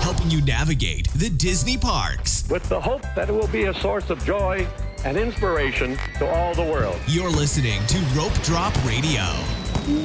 helping you navigate the Disney parks. With the hope that it will be a source of joy and inspiration to all the world. You're listening to Rope Drop Radio.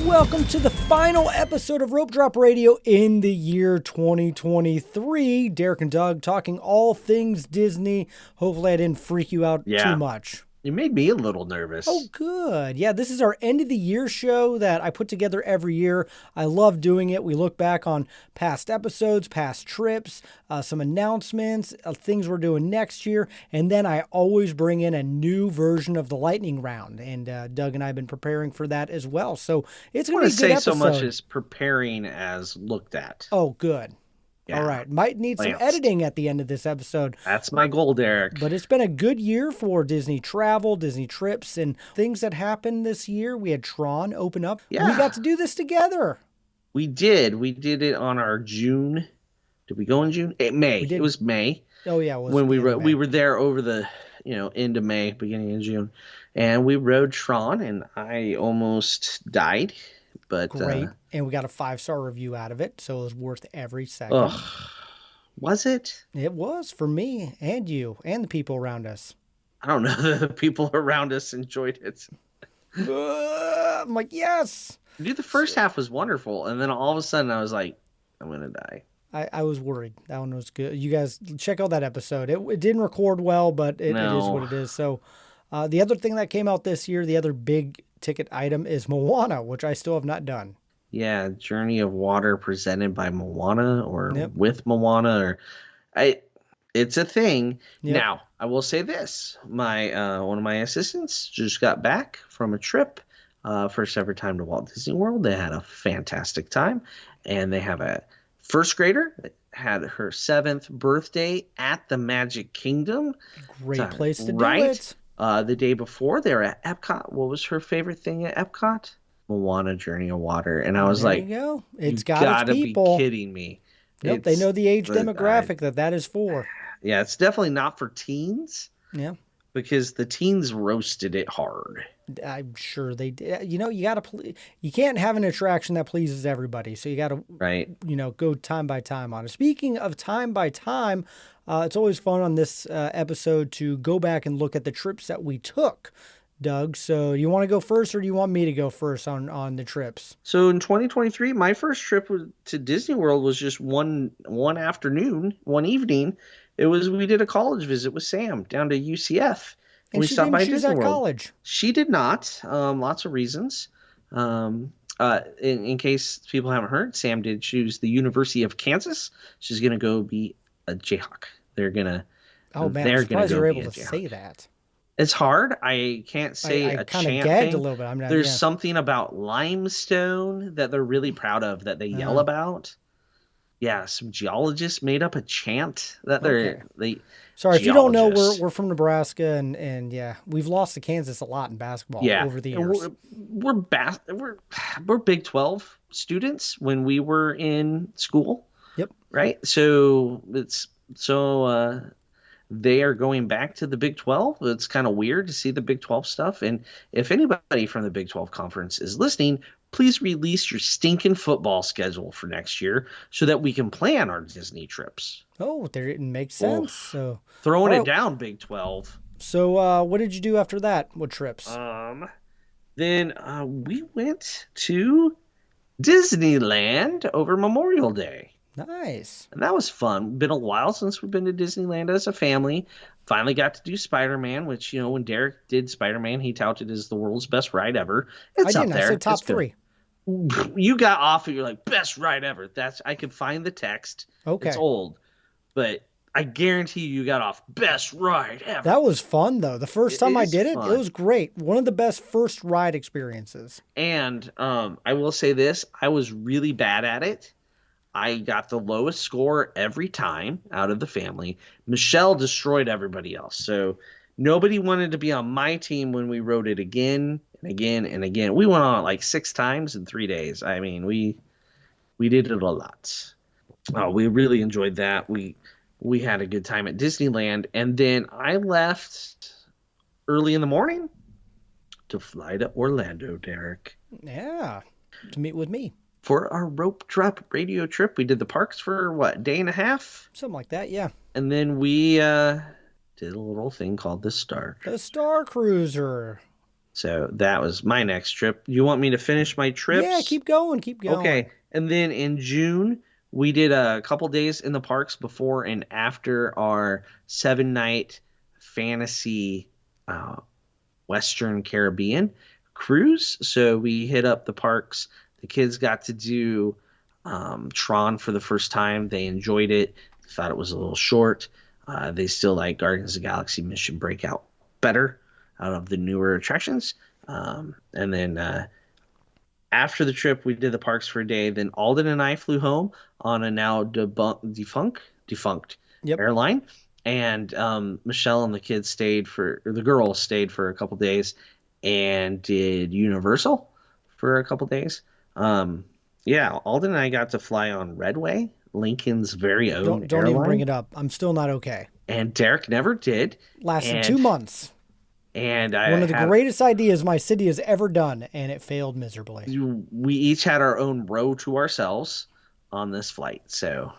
Welcome to the final episode of Rope Drop Radio in the year 2023. Derek and Doug talking all things Disney. Hopefully I didn't freak you out too much. You made me a little nervous. Oh, good. Yeah, this is our end of the year show that I put together every year. I love doing it. We look back on past episodes, past trips, some announcements, things we're doing next year. And then I always bring in a new version of the lightning round. And Doug and I have been preparing for that as well. So it's going to be a good episode. I want to say so much as preparing as looked at. Oh, good. Yeah. All right. Might need some editing at the end of this episode. That's my goal, Derek. But it's been a good year for Disney travel, Disney trips, and things that happened this year. We had Tron open up. Yeah. We got to do this together. We did. We did it on our June. Did we go in June? May. It was May. Oh, yeah. It was when we were there over the end of May, beginning of June. And we rode Tron, and I almost died. But great. And we got a 5-star review out of it, so it was worth every second. Was it? It was for me and you and the people around us. I don't know. The people around us enjoyed it. I'm like, yes. Dude, the first half was wonderful. And then all of a sudden I was like, I'm going to die. I was worried. That one was good. You guys check out that episode. It didn't record well, but it is what it is. So the other thing that came out this year, the other big ticket item is Moana, which I still have not done. Yeah, Journey of Water presented by Moana or with Moana, it's a thing. Yep. Now, I will say this: my one of my assistants just got back from a trip, first ever time to Walt Disney World. They had a fantastic time, and they have a first grader that had her 7th birthday at the Magic Kingdom. Great place to do it. The day before, they were at Epcot. What was her favorite thing at Epcot? Moana, Journey of Water. And I was there like, you go. It's got gotta its people. Be kidding me. Nope, they know the age demographic that is for. Yeah, it's definitely not for teens. Yeah. Because the teens roasted it hard. I'm sure they did. You can't have an attraction that pleases everybody. So you got to, go time by time on it. Speaking of time by time, it's always fun on this episode to go back and look at the trips that we took, Doug. So you want to go first or do you want me to go first on the trips? So in 2023, my first trip to Disney World was just one afternoon, one evening. We did a college visit with Sam down to UCF. And we she stopped didn't by choose Disney that World. college. She did not. Lots of reasons. In case people haven't heard, Sam did choose the University of Kansas. She's going to go be a Jayhawk. They're going to. Oh man, I'm surprised you're able to say that. It's hard. I can't say I a kind of chant gagged thing. a little bit. There's something about limestone that they're really proud of that they yell about. Yeah, some geologists made up a chant that they. Sorry, if you don't know, we're from Nebraska, and yeah, we've lost to Kansas a lot in basketball over the years. We're Big 12 students when we were in school. Yep. Right. So they are going back to the Big 12. It's kind of weird to see the Big 12 stuff. And if anybody from the Big 12 conference is listening, please release your stinking football schedule for next year so that we can plan our Disney trips. Oh, it makes sense. So throwing it down, Big 12. So what did you do after that? What trips? Then we went to Disneyland over Memorial Day. Nice. And that was fun. Been a while since we've been to Disneyland as a family. Finally got to do Spider-Man, which, when Derek did Spider-Man, he touted as the world's best ride ever. It's up there. I said top 3. You got off and you're like, best ride ever. I could find the text. Okay. It's old. But I guarantee you got off best ride ever. That was fun, though. The first time I did it, it was great. One of the best first ride experiences. And I will say this. I was really bad at it. I got the lowest score every time out of the family. Michelle destroyed everybody else. So nobody wanted to be on my team when we rode it again and again and again. We went on it like 6 times in 3 days. I mean, we did it a lot. We really enjoyed that. We had a good time at Disneyland. And then I left early in the morning to fly to Orlando, Derek. Yeah, to meet with me. for our rope drop radio trip. We did the parks for what, day and a half? Something like that, yeah. And then we did a little thing called the Star. The Star Cruiser. So that was my next trip. You want me to finish my trips? Yeah, keep going. Okay. And then in June, we did a couple days in the parks before and after our 7-night fantasy Western Caribbean cruise. So we hit up the parks. The kids got to do Tron for the first time. They enjoyed it. Thought it was a little short. They still like Guardians of the Galaxy Mission Breakout better out of the newer attractions. And then after the trip, we did the parks for a day. Then Alden and I flew home on a now defunct airline. And Michelle and the kids the girls stayed for a couple days and did Universal for a couple days. Yeah, Alden and I got to fly on Redway, Lincoln's very own Don't airline. even bring it up. I'm still not okay. And Derek never did. Lasted 2 months. And one of the greatest ideas my city has ever done, and it failed miserably. We each had our own row to ourselves on this flight, so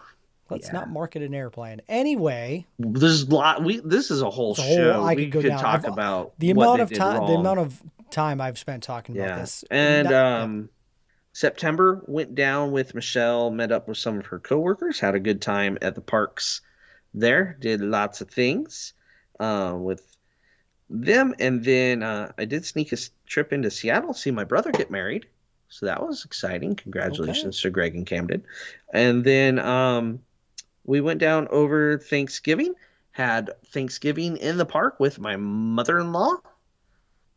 let's not market an airplane. Anyway, there's a lot. This is a whole show. We could talk about the amount of time. The amount of time I've spent talking about this. And September went down with Michelle, met up with some of her coworkers, had a good time at the parks there, did lots of things with them. And then I did sneak a trip into Seattle, see my brother get married. So that was exciting. Congratulations to Greg and Camden. And then we went down over Thanksgiving, had Thanksgiving in the park with my mother-in-law.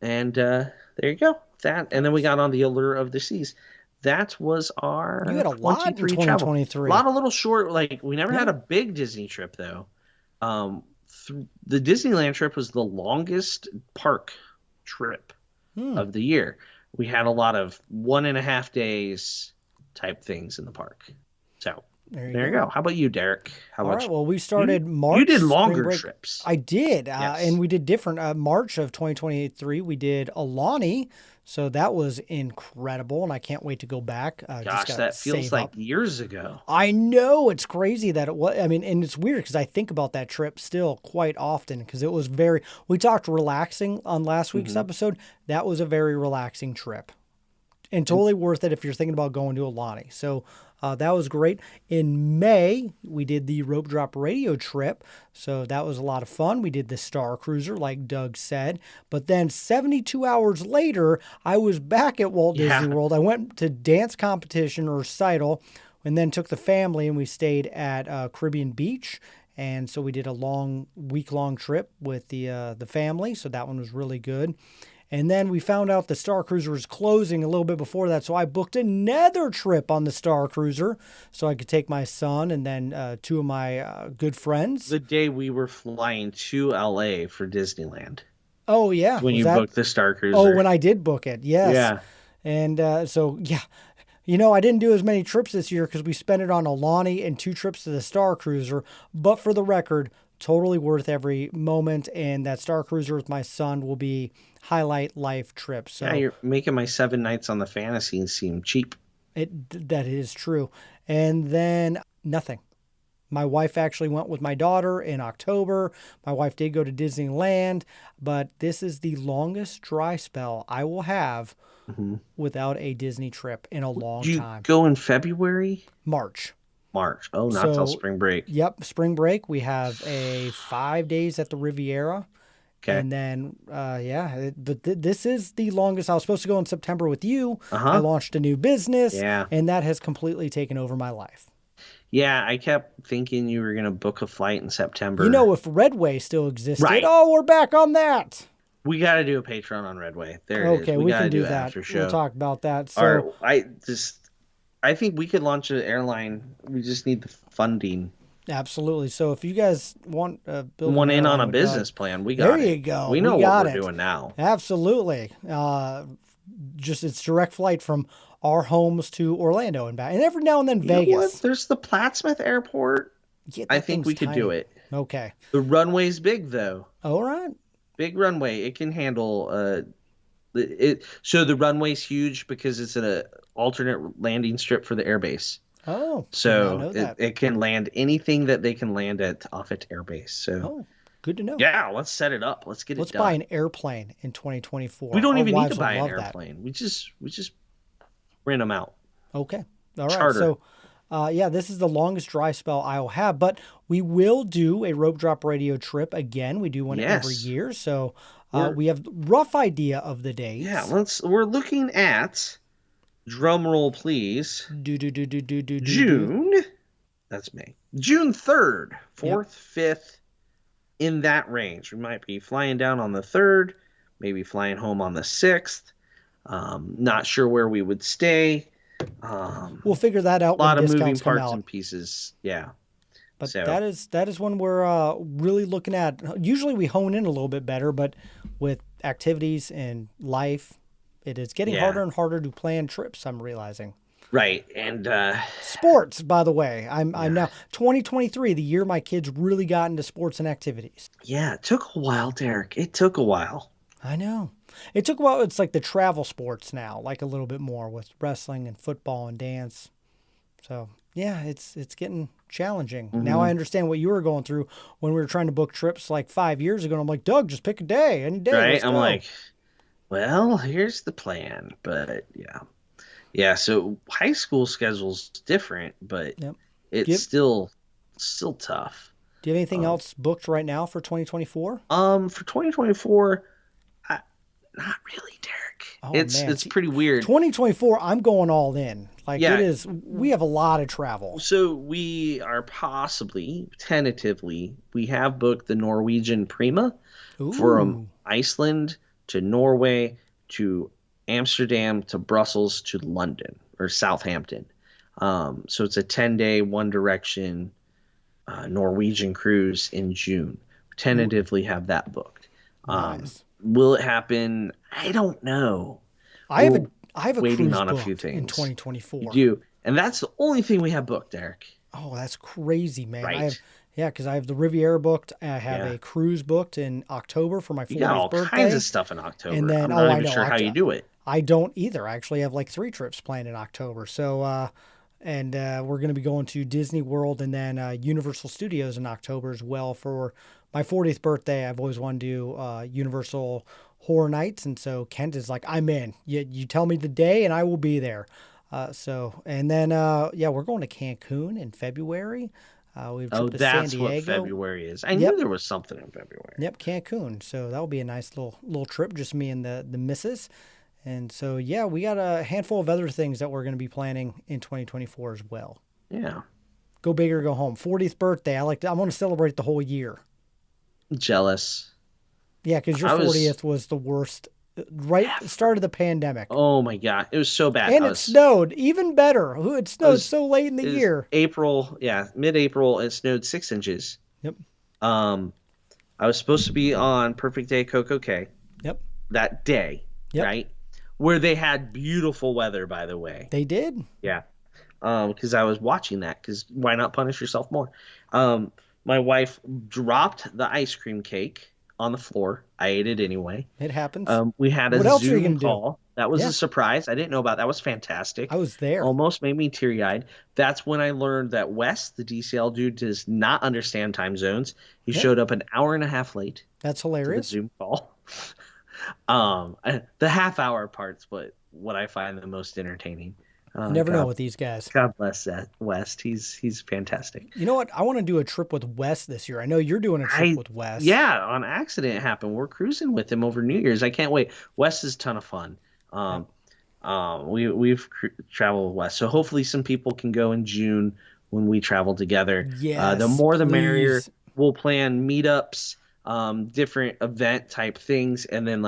And there you go. And then we got on the Allure of the Seas. That was our You had a lot in 2023. Travel. A lot of little short, we never had a big Disney trip though. The Disneyland trip was the longest park trip of the year. We had a lot of 1.5 days type things in the park. So there you go. How about you, Derek? All right. Well, we started March. You did longer trips. I did. Yes. And we did different. March of 2023, we did Alani. So that was incredible. And I can't wait to go back. Gosh, that feels like years ago. I know. It's crazy that it was. I mean, and it's weird because I think about that trip still quite often because it was we talked relaxing on last week's episode. That was a very relaxing trip. And totally worth it if you're thinking about going to Alani. So that was great. In May, we did the Rope Drop Radio trip. So that was a lot of fun. We did the Star Cruiser, like Doug said. But then 72 hours later, I was back at Walt Disney World. I went to dance competition or recital and then took the family and we stayed at Caribbean Beach. And so we did a week-long trip with the family. So that one was really good. And then we found out the Star Cruiser was closing a little bit before that, so I booked another trip on the Star Cruiser so I could take my son and then 2 of my good friends. The day we were flying to LA for Disneyland. Oh, yeah. When you booked the Star Cruiser. Oh, when I did book it, yes. Yeah. And so, yeah. You know, I didn't do as many trips this year because we spent it on Alani and 2 trips to the Star Cruiser. But for the record, totally worth every moment. And that Star Cruiser with my son will be highlight life trip. So yeah, you're making my 7 nights on the Fantasy seem cheap. That is true. And then nothing. My wife actually went with my daughter in October. My wife did go to Disneyland, but this is the longest dry spell I will have without a Disney trip in a long time. You go in February? March. Oh, not till spring break. Yep, spring break. We have 5 days at the Riviera. Okay. And then, but this is the longest. I was supposed to go in September with you. I launched a new business, and that has completely taken over my life. Yeah, I kept thinking you were going to book a flight in September. You know, if Redway still existed, right. Oh, we're back on that. We got to do a Patreon on Redway. There it is. Okay, we can do that. After show. We'll talk about that. So, I think we could launch an airline. We just need the funding. Absolutely. So if you guys want to build one in on a business plan, we got there it. There you go. We know what we're doing now. Absolutely. It's direct flight from our homes to Orlando and back, and every now and then Vegas. There's the Plattsmouth Airport. Yeah, I think we could do it. Okay. The runway's big though. All right. Big runway. It can handle it. So the runway's huge because it's alternate landing strip for the airbase. Oh, did not So know that. it can land anything that they can land at off at airbase. So Oh, good to know. yeah, let's set it up. Let's get it Let's buy done. an airplane in We 2024. don't Our even need to wives would buy an love that. airplane. We just rent them out. Okay. All right. Charter. So, yeah, this is the longest dry spell I'll have, but we will do a rope drop radio trip again. We do one every Yes. year. So We're- we have rough idea of the dates. Yeah, we're looking at, drum roll please, Do. June. That's May. June 3rd, 4th, 5th, in that range. We might be flying down on the 3rd, maybe flying home on the 6th. Not sure where we would stay. We'll figure that out A lot when of moving discounts come parts out. and pieces. Yeah. But So- that is when we're really looking at. Usually we hone in a little bit better, but with activities and life, it is getting Yeah. harder and harder to plan trips. I'm realizing. Right. And Sports, by the way, I'm now 2023, the year my kids really got into sports and activities. yeah, it took a while, Derek. It took a while. I know. It took a while. It's like the travel sports now, like a little bit more with wrestling and football and dance. So yeah, it's getting challenging. Now I understand what you were going through when we were trying to book trips like 5 years ago. And I'm like, Doug, just pick a day, any day. Right? Let's I'm go. like, well, here's the plan. But yeah. Yeah, so high school schedule's different, but Yep. it's Yep. still tough. Do you have anything else booked right now for 2024? For 2024, not really, Derek. Oh, it's man. it's pretty weird. 2024, I'm going all in. Like Yeah. it is. We have a lot of travel. So we are possibly, tentatively, we have booked the Norwegian Prima from Ooh. Iceland to Norway to Amsterdam to Brussels to London or Southampton. So it's a 10-day one direction Norwegian cruise in June. Tentatively have that booked. Nice. Will it happen? I don't know. I have We're a waiting cruise on a booked few in things. 2024. You do. And that's the only thing we have booked, Eric. Oh, that's crazy, man. Right. Because I have the Riviera booked. I have Yeah. a cruise booked in October for my 40th You got all birthday. kinds of stuff in October. And then- I'm oh, not I even know. sure how you do it. I don't either. I actually have like 3 trips planned in October. So, we're going to be going to Disney World and then Universal Studios in October as well for my 40th birthday. I've always wanted to do Universal Horror Nights. And so Kent is like, I'm in. You tell me the day and I will be there. And then we're going to Cancun in February. We have a Oh, trip to San that's what Diego. February is. I Yep. knew there was something in February. Yep, Cancun. So that'll be a nice little trip, just me and the missus. And so yeah, we got a handful of other things that we're going to be planning in 2024 as well. Yeah. Go big or go home. 40th birthday. I want to celebrate the whole year. Jealous. Yeah, because your I was- 40th was the worst. Right at the start of the pandemic. Oh my God. It was so bad. And I it was- snowed. Even better. It snowed was- so late in the it was year. April, mid-April, it snowed 6 inches. Yep. I was supposed to be on Perfect Day Coco Cay Yep. that day, Yep. right? Where they had beautiful weather, by the way. They did. Yeah. Because I was watching that, because why not punish yourself more? My wife dropped the ice cream cake on the floor. I ate it anyway. It happens. We had a What else are you Zoom gonna do? call. That was Yeah. a surprise. I didn't know about that. Was fantastic. I was there. Almost made me teary-eyed. That's when I learned that Wes, the DCL dude, does not understand time zones. He Yep. showed up an hour and a half late That's to the hilarious. Zoom call. The half-hour part's what I find the most entertaining. You never God, know with these guys. God bless that West. He's fantastic. You know what? I want to do a trip with Wes this year. I know you're doing a trip with Wes. Yeah, on accident it happened. We're cruising with him over New Year's. I can't wait. Wes is a ton of fun. We've traveled with Wes, so hopefully some people can go in June when we travel together. Yes, The more the merrier. please. We'll plan meetups, different event type things, and then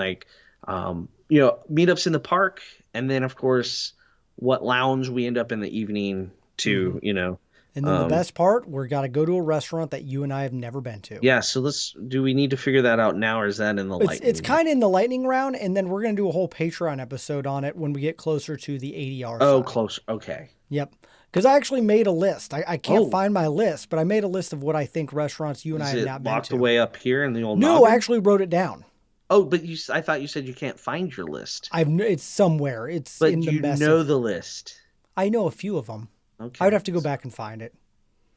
meetups in the park, and then of course what lounge we end up in the evening to, And then the best part, we're got to go to a restaurant that you and I have never been to. Yeah, so do we need to figure that out now, or is that in the lightning? It's kind of in the lightning round, and then we're going to do a whole Patreon episode on it when we get closer to the ADR Oh, side. close. Okay. Yep. Because I actually made a list. I can't Oh. find my list, but I made a list of what I think restaurants you and I Is have it not been locked to. away up here in the old No, noggin? I actually wrote it down. Oh, but I thought you said you can't find your list. It's somewhere. It's But in the you mess know of. the list. I know a few of them. I would Okay. have to go back and find it.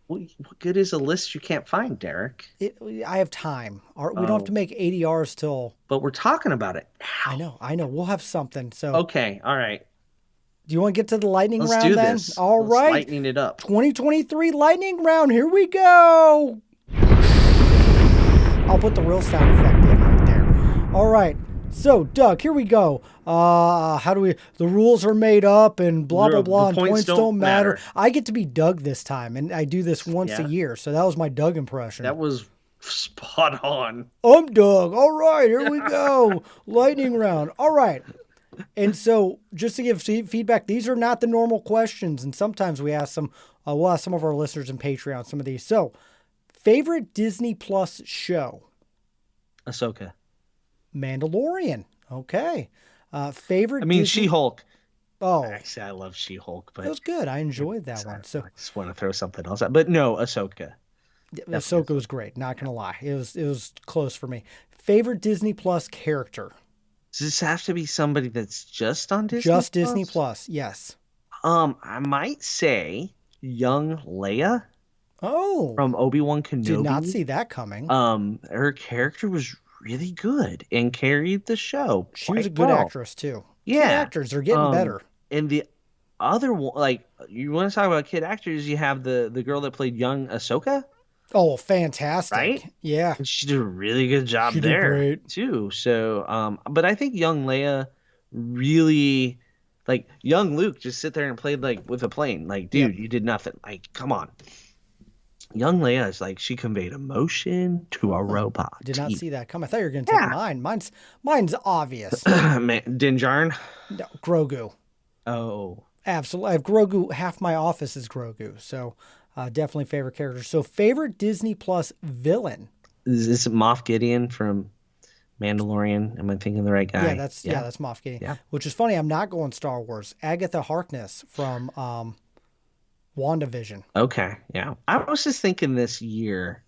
What good is a list you can't find, Derek? I have time. We don't have to Oh, make ADRs till. but we're talking about it I now. know. I know. We'll have something. So, Okay, all right. do you want to get to the lightning Let's round do then? this. All Let's right. lightening it up. 2023 lightning round. Here we go. I'll put the real sound effect in right there. All right. So, Doug, here we go. How do we? The rules are made up and blah blah blah, The and points points don't don't matter. matter. I get to be Doug this time, and I do this once a Yeah. year. So that was my Doug impression. That was spot on. I'm Doug. All right, here we go. Lightning round. All right. And so, just to give feedback, these are not the normal questions, and sometimes we ask some. We'll ask some of our listeners in Patreon some of these. So, favorite Disney Plus show? Ahsoka. Mandalorian. Okay. Favorite. I mean, Disney... She-Hulk. Oh, Actually, I love She-Hulk, but that was good. I enjoyed that one. So, I just want to throw something else out. But no, Ahsoka. Ahsoka was great. Not gonna lie, it was close for me. Favorite Disney Plus character? Does this have to be somebody that's just on Disney? Just Disney Plus. Yes. I might say young Leia Oh, from Obi-Wan Kenobi. did not see that coming. Her character was really good and carried the show. She was a quite good well. actress too. Yeah, Kid actors are getting better. And the other one, like you want to talk about kid actors, you have the girl that played young Ahsoka, Oh, fantastic! right? Yeah, and she did a really good job She did there great. too. So, but I think young Leia really, like young Luke, just sit there and played like with a plane. Like, dude, you did nothing. Like, come on. Young Leia is like she conveyed emotion to a robot. did not see that come. I thought you were going to take Yeah. mine. Mine's obvious. Man, Din Djarin. No, Grogu. Oh, Absolutely. I have Grogu. Half my office is Grogu. So definitely favorite character. So favorite Disney Plus villain. is this Moff Gideon from Mandalorian? Am I thinking the right guy? Yeah, that's Moff Gideon. Yeah. Which is funny. I'm not going Star Wars. Agatha Harkness from WandaVision. Okay, yeah. I was just thinking this year,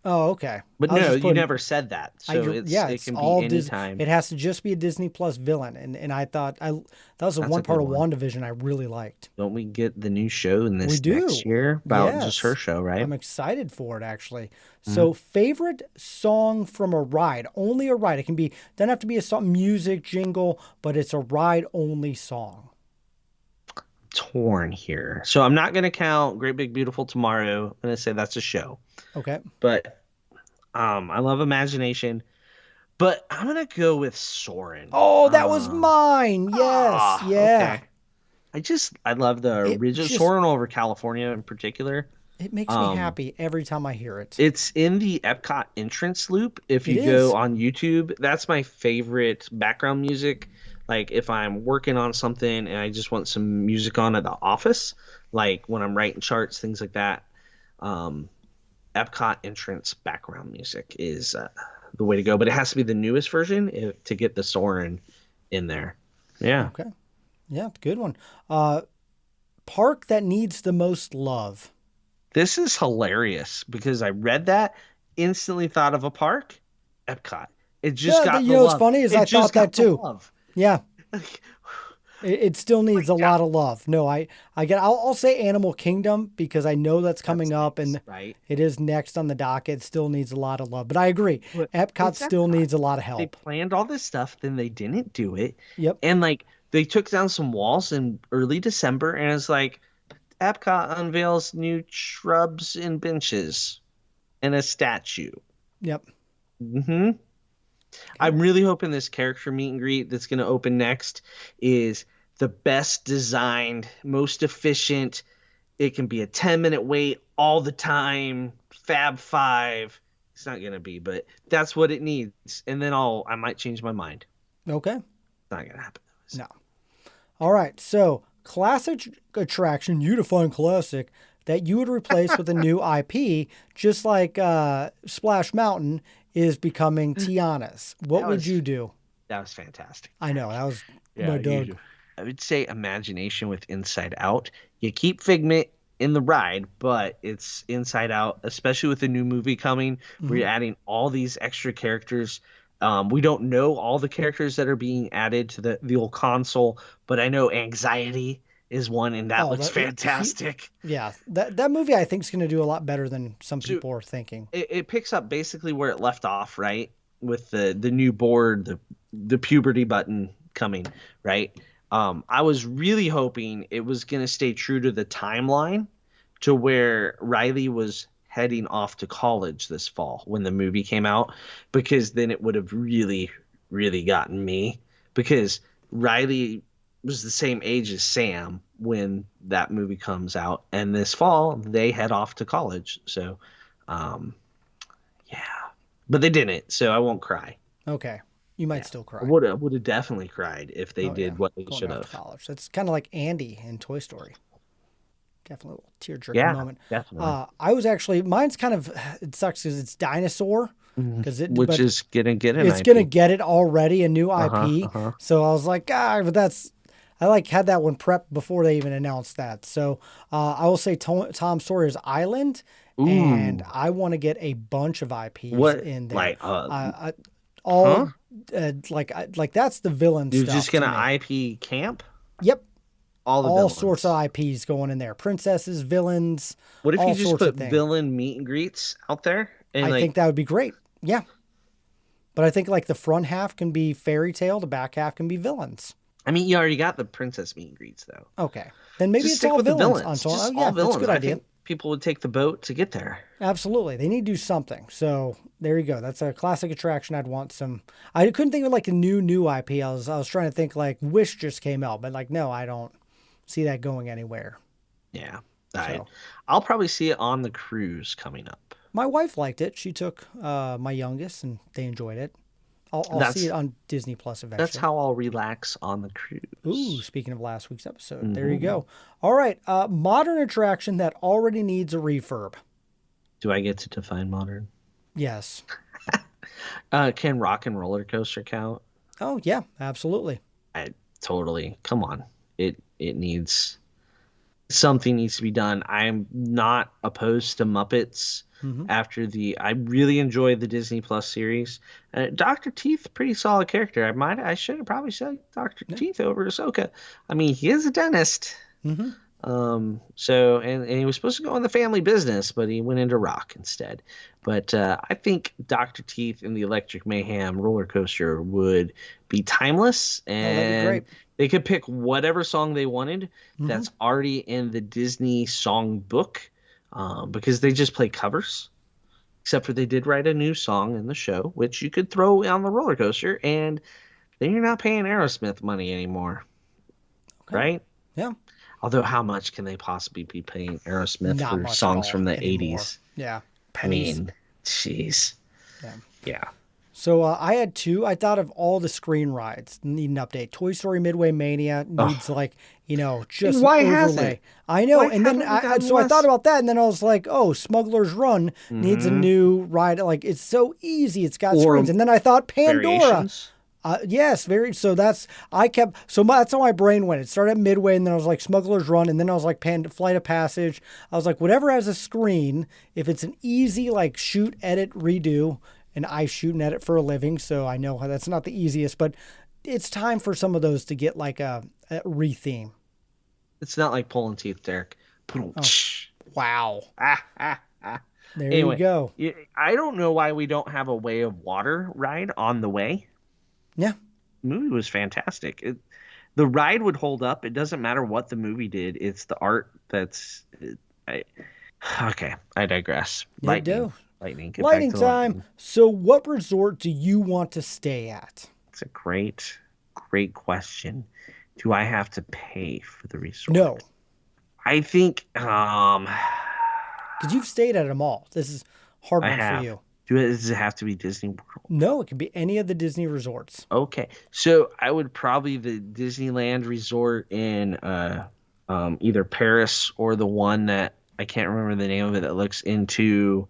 Oh, okay. but I was no, just you putting- never said that. So it can be any Disney. time. It has to just be a Disney Plus villain, and I thought that was the That's one a part good of one. WandaVision I really liked. Don't we get the new show in We this do. next year about just Yes. her show, right? I'm excited for it actually. Mm-hmm. So favorite song from a ride, only a ride. It can be doesn't have to be a song, music, jingle, but it's a ride only song. Torn here. So I'm not going to count Great Big Beautiful Tomorrow. I'm going to say that's a show. Okay. But I love Imagination. But I'm going to go with Soarin'. Oh, that was mine. Yes. Yeah. Okay. I love the It original just- Soarin' over California in particular. It makes me happy every time I hear it. It's in the Epcot entrance loop. If you It go is. on YouTube, that's my favorite background music. Like if I'm working on something and I just want some music on at the office, like when I'm writing charts, things like that. Epcot entrance background music is the way to go, but it has to be the newest version to get the Soarin' in there. Yeah. Okay. Yeah, good one. Park that needs the most love. This is hilarious because I read that, instantly thought of a park, Epcot. It just Yeah, got you the know what's love. funny is It I just thought that got the too. love. Yeah. It still needs a lot of love. No, I'll say Animal Kingdom because I know that's coming up and right. it is next on the docket. It still needs a lot of love. But I agree. But Epcot it's still Epcot. needs a lot of They help. planned all this stuff, then they didn't do it. Yep. And like they took down some walls in early December, and it's like Epcot unveils new shrubs and benches and a statue. Yep. Mm-hmm. I'm really hoping this character meet and greet that's going to open next is the best designed, most efficient. It can be a 10-minute wait all the time. Fab Five. It's not going to be, but that's what it needs. And then I might change my mind. Okay. It's not going to happen. No. All right. So, classic attraction, you define classic, that you would replace with a new IP, just like Splash Mountain is becoming Tiana's. What would you do? That was fantastic. I know. That was my Doug. I would say Imagination with Inside Out. You keep Figment in the ride, but it's Inside Out, especially with the new movie coming. Where you're adding all these extra characters. We don't know all the characters that are being added to the old console, but I know Anxiety is one, and that looks fantastic. That movie I think is going to do a lot better than some So people are thinking. it picks up basically where it left off, right? With the new board, the puberty button coming, right? I was really hoping it was going to stay true to the timeline to where Riley was heading off to college this fall when the movie came out, because then it would have really, really gotten me, because Riley was the same age as Sam when that movie comes out, and this fall they head off to college. So, yeah, but they didn't, so I won't cry. Okay. You might still cry. I would have definitely cried if they did what they Going should off have. to college. That's kind of like Andy in Toy Story. Definitely a little tear-jerking moment. Definitely. I was actually, mine's kind of, it sucks because it's Dinosaur. Which is gonna get an It's IP. gonna get it already, a new IP. uh-huh. So I was like, but I like had that one prepped before they even announced that. So I will say Tom Sawyer's Island, and I want to get a bunch of IPs in there. Like like that's the villain you're stuff. just gonna IP camp? Yep. All villains. Sorts of IPs going in there. Princesses, villains. What if all you just sorts put of things. villain meet and greets out there? And I think that would be great. Yeah. But I think like the front half can be fairy tale, the back half can be villains. I mean, you already got the princess meet and greets though. Okay. Then maybe Just it's stick all with the villains. villains. Yeah, all that's villains. a good idea. I think people would take the boat to get there. Absolutely. They need to do something. So there you go. That's a classic attraction. I'd want some. I couldn't think of like a new IP. I was trying to think like Wish just came out, but like, no, I don't see that going anywhere. Yeah. I'll probably see it on the cruise coming up. My wife liked it. She took my youngest and they enjoyed it. I'll see it on Disney Plus eventually. That's how I'll relax on the cruise. Ooh, speaking of last week's episode, there you go. All right, modern attraction that already needs a refurb. Do I get to define modern? Yes. Can Rock and Roller Coaster count? Oh yeah, absolutely. Totally. Come on. It needs something needs to be done. I'm not opposed to Muppets. After I really enjoyed the Disney Plus series. Dr. Teeth, pretty solid character. I should have probably said Dr. Teeth over Ahsoka. I mean, he is a dentist. So he was supposed to go in the family business, but he went into rock instead. But I think Dr. Teeth and the Electric Mayhem roller coaster would be timeless, and that'd be great. They could pick whatever song they wanted that's already in the Disney song book. Because they just play covers, except for they did write a new song in the show, which you could throw on the roller coaster, and then you're not paying Aerosmith money anymore, right? Yeah. Although, how much can they possibly be paying Aerosmith Not for much songs at all from the anymore. 80s? Yeah. I Pennies. mean, jeez. Yeah. So I had two. I thought of all the screen rides need an update. Toy Story Midway Mania needs just Why an hasn't overlay. it? I know. Why And then haven't we I gotten thought less? about that, and then I was like, oh, Smuggler's Run needs a new ride. Like it's so easy. It's got Or screens. And then I thought Pandora. Variations? Yes, very. So that's how my brain went. It started at Midway, and then I was like Smuggler's Run, and then I was like Flight of Passage. I was like, whatever has a screen, if it's an easy like shoot, edit, redo. And I shoot and edit for a living, so I know that's not the easiest, but it's time for some of those to get like a retheme. It's not like pulling teeth, Derek. Wow. There Anyway, you go. I don't know why we don't have a Way of Water ride on the way. Yeah. The movie was fantastic. The ride would hold up. It doesn't matter what the movie did. It's the art that's... Okay, I digress. Lightning. Get back Lightning to time. lightning. So what resort do you want to stay at? It's a great question. Do I have to pay for the resort? No. I think Because you've stayed at them all. This is a hard I one have. for you. Does it have to be Disney World? No, it can be any of the Disney resorts. Okay. So I would probably the Disneyland resort in either Paris or the one that I can't remember the name of it that looks into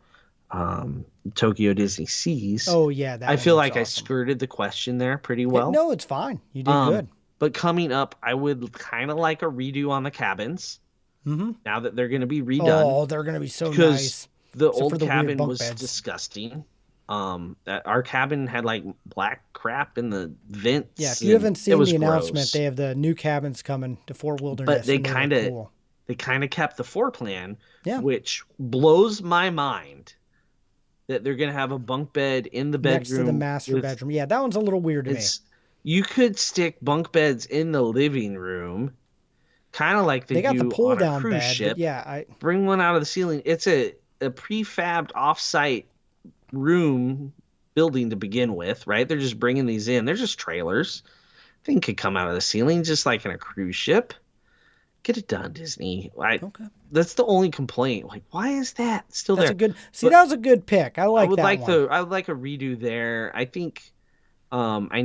Tokyo Disney Seas. Oh, yeah. I feel like I awesome. skirted the question there pretty well. No, it's fine. You did good. But coming up, I would kind of like a redo on the cabins. Now that they're going to be redone. Oh, they're going to be so because nice. the Except for old the weird cabin bunk was beds. disgusting. That our cabin had like black crap in the vents. Yeah, if you haven't it seen was the announcement, gross. they have the new cabins coming to Fort But Wilderness, they and they look kind of cool. they kind of kept the floor plan, Yeah, which blows my mind that they're gonna have a bunk bed in the next to the bedroom master with bedroom. Yeah, that one's a little weird to me. it's you could stick bunk beds in the living room, kind of like they They got the do pull on a down cruise bed, but ship. yeah, I Bring one out of the ceiling. It's a prefabbed offsite room building to begin with, right? They're just bringing these in. They're just trailers. Thing could come out of the ceiling just like in a cruise ship. Get it done, Disney. okay. That's the only complaint. Like, why is that still That's a there? good. See, But that was a good pick. I like that one. I would like a redo there. I think I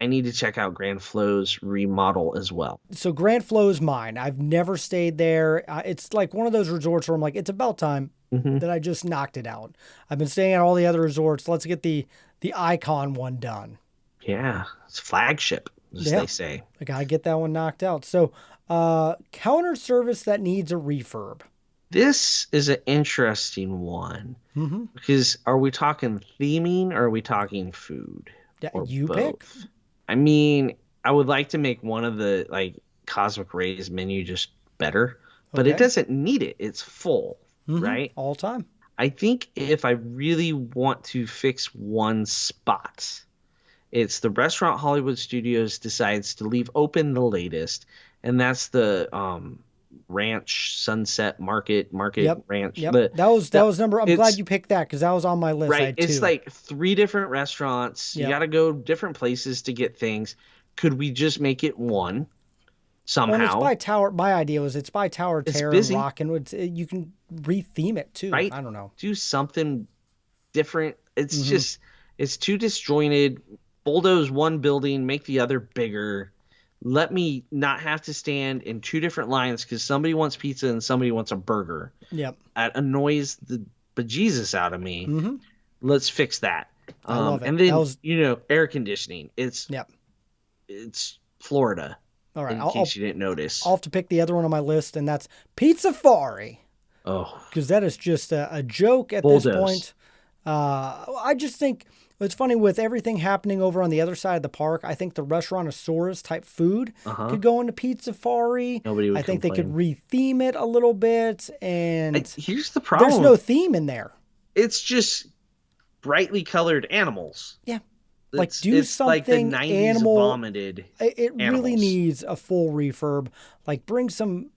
need to check out Grand Flow's remodel as well. So Grand Flow is mine. I've never stayed there. It's like one of those resorts where I'm like, it's about time Mm-hmm. that I just knocked it out. I've been staying at all the other resorts. Let's get the Icon one done. Yeah, it's flagship, as Yeah. they say. I gotta get that one knocked out. So, counter service that needs a refurb. This is an interesting one Mm-hmm. because are we talking theming or are we talking food Yeah, or you both? pick. I mean, I would like to make one of the like Cosmic Rays menu just better, but it Okay. doesn't need it. It's full, Mm-hmm. right? All time. I think if I really want to fix one spot, it's the Restaurant Hollywood Studios decides to leave open the latest, and that's the Ranch Sunset Market Yep. Ranch. Yep. The, That was number. I'm glad it's you picked that because that was on my list. I right. had It's two. like three different restaurants. You Yep. got to go different places to get things. Could we just make it one Well, and it's somehow? by Tower. My idea was it's by Tower It's Terror and busy, Rock, and you can re-theme it too. right? I don't know. Do something different. It's Mm-hmm. just it's too disjointed. Bulldoze one building, make the other bigger. Let me not have to stand in two different lines because somebody wants pizza and somebody wants a burger. Yep. That annoys the bejesus out of me. Mm-hmm. Let's fix that. I love it. And then That was- air conditioning. Yep. It's Florida. All right. In case you didn't notice. I'll have to pick the other one on my list, and that's Pizza Fari, Oh, because that is just a joke at Bulldoze. this point. I just think it's funny with everything happening over on the other side of the park. I think the Restaurantosaurus type food could go into Pizza Fari. Nobody would I think they could complain. retheme it a little bit, and here's the problem. there's no theme in there. It's just brightly colored animals. Yeah. Like, It's- do it's like the something 90s animal- vomited. It really animals. needs a full refurb. Like, bring some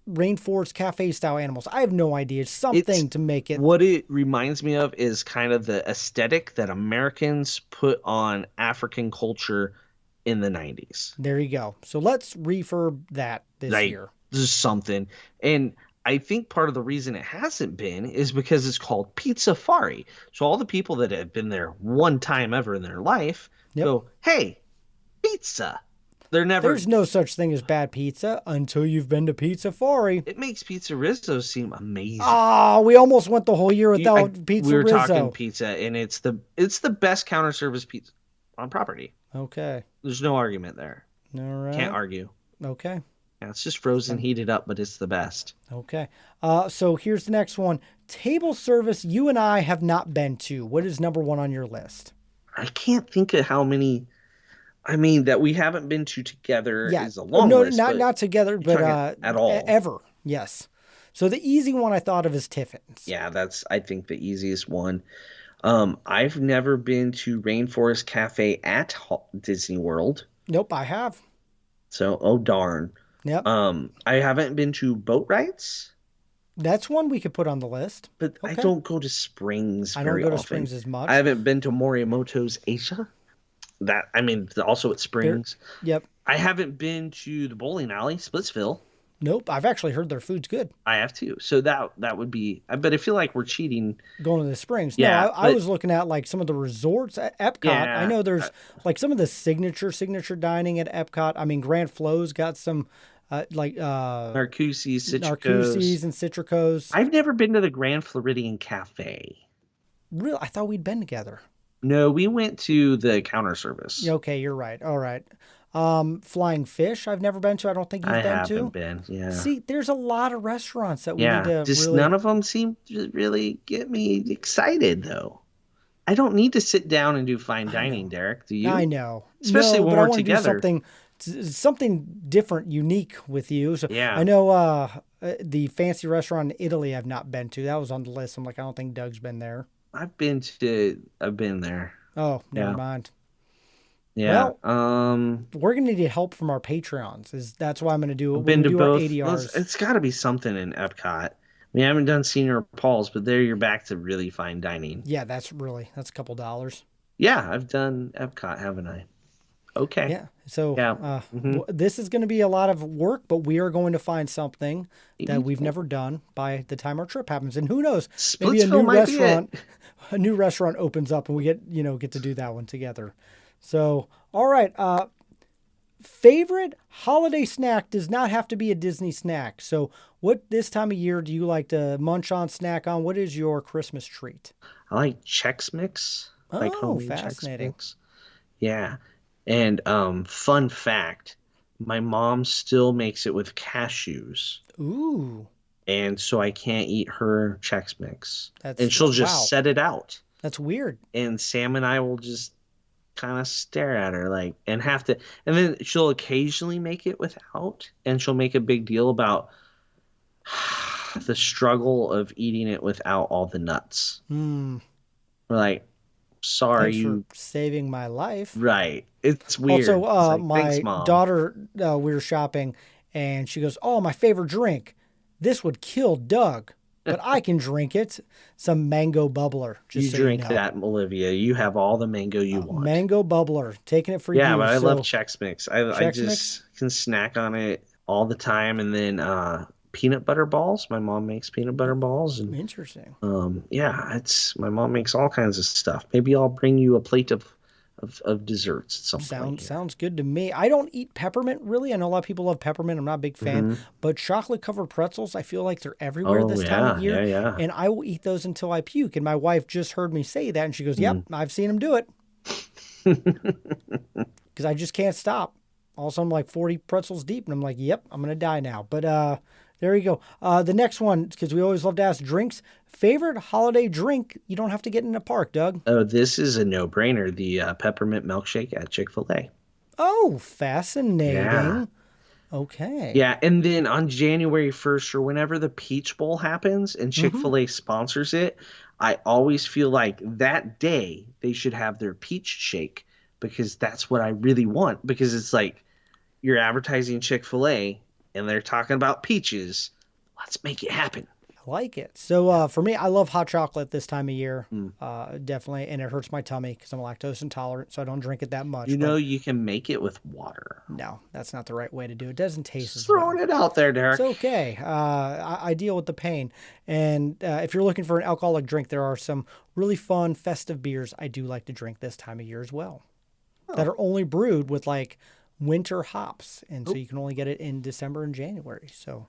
rainforest cafe style animals. I have no idea. Something to make it. What it reminds me of is kind of the aesthetic that Americans put on African culture in the 90s. There you go. So let's refurb that this Like, year. just something. And I think part of the reason it hasn't been is because it's called Pizza Fari. So all the people that have been there one time ever in their life go, hey, pizza. They're never. There's no such thing as bad pizza until you've been to Pizza Fari. It makes Pizza Rizzo seem amazing. Ah, we almost went the whole year without Pizza we were Rizzo. talking pizza, and it's the best counter service pizza on property. Okay. There's no argument there. All right. Can't argue. Okay. Yeah, it's just frozen, heated up, but it's the best. Okay. So here's the next one. Table service you and I have not been to. What is number one on your list? I can't think of how many. I mean, that we haven't been to together Yeah. is a long no, list. not together, but talking at all. ever. Yes. So the easy one I thought of is Tiffin's. Yeah, that's I think the easiest one. I've never been to Rainforest Cafe at Disney World, Nope, I have. so oh darn. Yep. I haven't been to boat rides, That's one we could put on the list. but I Okay. don't go to Springs I don't very go to often. Springs as much. I haven't been to Morimoto's Asia. Also at Springs. Yep. I haven't been to the bowling alley, Splitsville. Nope. I've actually heard their food's good. I have too. So that would be. But I feel like we're cheating. Going to the Springs. Yeah, No, I but- was looking at like some of the resorts at Epcot. Yeah, I know there's like some of the signature dining at Epcot. I mean, Grand Flow's got some Narcoossee's, Citricos. Narcoossee's and Citricos. I've never been to the Grand Floridian Cafe. Really, I thought we'd been together. No, we went to the counter service. Yeah, okay, you're right. All right. Flying Fish, I've never been to. I don't think you've I been haven't to. been. Yeah. See, there's a lot of restaurants that we yeah. need to Just really. none of them seem to really get me excited though. I don't need to sit down and do fine I dining, know. Derek. Do I you? know. Especially No, when but I we're want to do together. something different, unique with you. So I Yeah, know the fancy restaurant in Italy I've not been to. That was on the list. I'm like, I don't think Doug's been there. I've been there. Oh, never Yeah, mind. yeah. Well, we're gonna need help from our Patreons. That's why I'm gonna do it I've when been we to do our both. ADRs. It's got to be something in Epcot. We haven't done Senior Paul's, but there you're back to really fine dining. Yeah, that's a couple dollars. Yeah, I've done Epcot, haven't I? Okay. Yeah. So Yeah. Hmm. this is going to be a lot of work, but we are going to find something that Maybe we've never done by the time our trip happens. And who knows, maybe Splitsville might be it. a new restaurant opens up and we get to do that one together. So, all right. Favorite holiday snack does not have to be a Disney snack. So, what this time of year do you like to munch on, snack on? What is your Christmas treat? I like Chex Mix, like Oh, homemade Chex fascinating. Mix. Yeah. And fun fact, my mom still makes it with cashews. Ooh, And so I can't eat her Chex Mix. And that's she'll just wow. set it out. That's weird. And Sam and I will just kind of stare at her like and have to and then she'll occasionally make it without and she'll make a big deal about the struggle of eating it without all the nuts. Hmm. We're like, sorry, Thanks for you saving my life. right. It's Also, weird. It's like, thanks, my mom. daughter, we were shopping and she goes, "Oh, my favorite drink. This would kill Doug, but I can drink it. Some mango bubbler, You just so you drink know. that, Olivia. You have all the mango you want. Mango bubbler, taking it for Yeah, you." but I love So, Chex Mix. I Chex Mix? just can snack on it all the time. And then peanut butter balls. My mom makes peanut butter balls, and Interesting. yeah, it's my mom makes all kinds of stuff. Maybe I'll bring you a plate of desserts at some point here. Sounds good to me. I don't eat peppermint really. I know a lot of people love peppermint. I'm not a big fan, Hmm. but chocolate covered pretzels, I feel like they're everywhere Oh this time of yeah, year, yeah, yeah. and I will eat those until I puke. And my wife just heard me say that, and she goes, "Yep, Mm. I've seen him do it," because I just can't stop. Also, I'm like 40 pretzels deep, and I'm like, "Yep, I'm gonna die now." But there you go. The next one, because we always love to ask drinks. Favorite holiday drink you don't have to get in a park, Doug? Oh, this is a no-brainer. The peppermint milkshake at Chick-fil-A. Oh, Yeah. fascinating. Okay. Yeah, and then on January 1st or whenever the Peach Bowl happens and Mm-hmm. Chick-fil-A sponsors it, I always feel like that day they should have their peach shake because that's what I really want because it's like you're advertising Chick-fil-A and they're talking about peaches. Let's make it happen. I like it. So for me, I love hot chocolate this time of year, Mm. definitely, and it hurts my tummy because I'm lactose intolerant, so I don't drink it that much. You But know you can make it with water. no, that's not the right way to do it. It doesn't taste Just as well. throwing it out there, It's Derek. okay. I deal with the pain. And if you're looking for an alcoholic drink, there are some really fun festive beers I do like to drink this time of year as well that are only brewed with like winter hops. And so you can only get it in December and January. So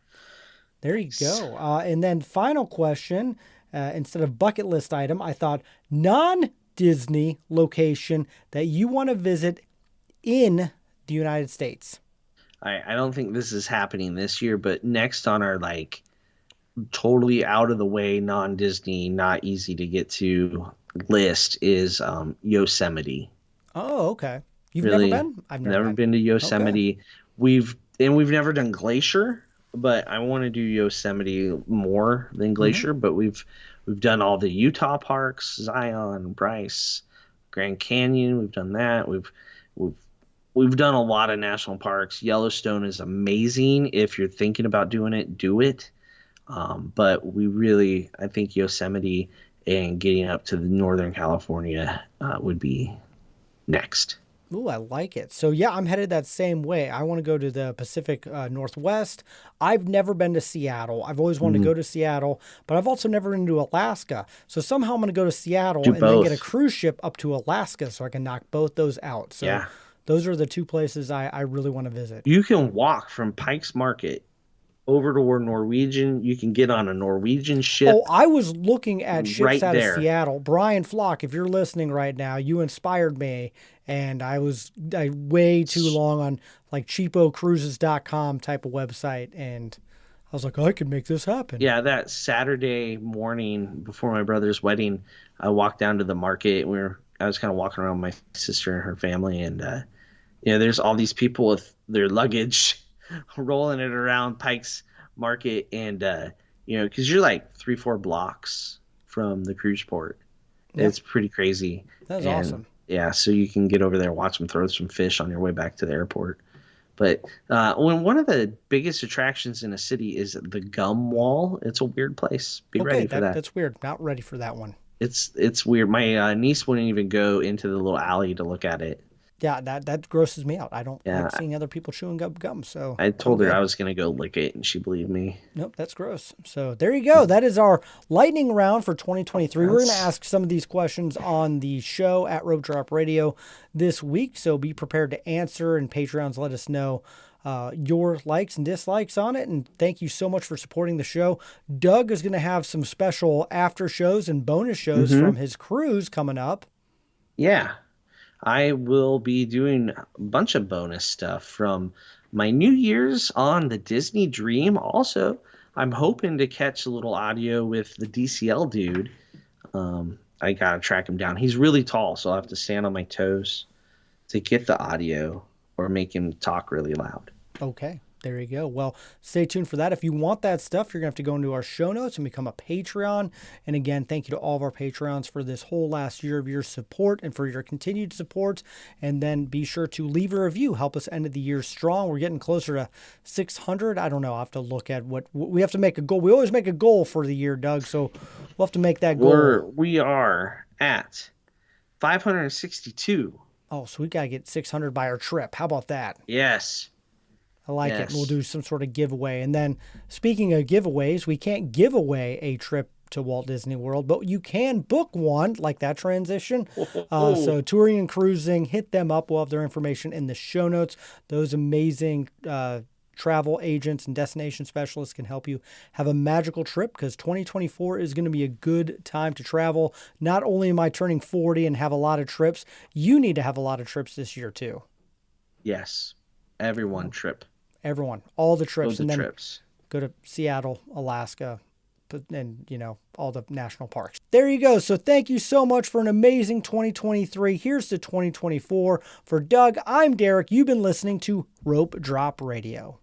there you go. And then final question, instead of bucket list item, I thought non-Disney location that you want to visit in the United States. I don't think this is happening this year, but next on our like totally out of the way, non Disney, not easy to get to list is Yosemite. Oh, okay. You've never Really, been? I've never never been. been to Okay. Yosemite. We've never done Glacier, but I want to do Yosemite more than Hmm. Glacier. But we've done all the Utah parks, Zion, Bryce, Grand Canyon. We've done that. We've we've done a lot of national parks. Yellowstone is amazing. If you're thinking about doing it, do it. But I think Yosemite and getting up to the Northern California would be next. Ooh, I like it. So yeah, I'm headed that same way. I want to go to the Pacific Northwest. I've never been to Seattle. I've always wanted to Mm, go to Seattle, but I've also never been to Alaska. So somehow I'm going to go to Seattle do and then get a both. cruise ship up to Alaska so I can knock both those out. So Yeah. those are the two places I really want to visit. You can walk from Pike's Market over to where Norwegian. You can get on a Norwegian Oh, ship I was looking at ships right out of there. Seattle. Brian Flock, if you're listening right now, you inspired me. And I way too long on like cheapocruises.com type of website. And I was like, I could make this happen. Yeah, that Saturday morning before my brother's wedding, I walked down to the market. I was kind of walking around with my sister and her family, and there's all these people with their luggage rolling it around Pike's Market, and because you're like 3-4 blocks from the cruise port. Yep. It's pretty crazy. That's And, awesome. Yeah, so you can get over there, watch them throw some fish on your way back to the airport. But when one of the biggest attractions in a city is the Gum Wall, it's a weird place. Be ready for that. That's weird. Not ready for that one. It's weird. My niece wouldn't even go into the little alley to look at it. Yeah, that grosses me out. I don't Yeah. like seeing other people chewing gum. So I told her good. I was going to go lick it, and she believed me. Nope, that's gross. So there you go. That is our lightning round for 2023. We're going to ask some of these questions on the show at Rope Drop Radio this week. So be prepared to answer, and Patreons let us know your likes and dislikes on it. And thank you so much for supporting the show. Doug is going to have some special after shows and bonus shows from his cruise coming up. Yeah. I will be doing a bunch of bonus stuff from my New Year's on the Disney Dream. Also, I'm hoping to catch a little audio with the DCL dude. I got to track him down. He's really tall, so I'll have to stand on my toes to get the audio or make him talk really loud. Okay, there you go. Well, stay tuned for that. If you want that stuff, you're going to have to go into our show notes and become a Patreon. And again, thank you to all of our Patreons for this whole last year of your support and for your continued support. And then be sure to leave a review. Help us end the year strong. We're getting closer to 600. I don't know. I'll have to look at what we have to make a goal. We always make a goal for the year, Doug. So we'll have to make that goal. We are at 562. Oh, so we got to get 600 by our trip. How about that? Yes. I like it. We'll do some sort of giveaway. And then speaking of giveaways, we can't give away a trip to Walt Disney World, but you can book one, like that transition. So touring and cruising, hit them up. We'll have their information in the show notes. Those amazing travel agents and destination specialists can help you have a magical trip, because 2024 is going to be a good time to travel. Not only am I turning 40 and have a lot of trips, you need to have a lot of trips this year too. Yes. Everyone trip. Everyone, all the trips, and then trips. Go to Seattle, Alaska, and all the national parks. There you go. So thank you so much for an amazing 2023. Here's to 2024. For Doug, I'm Derek. You've been listening to Rope Drop Radio.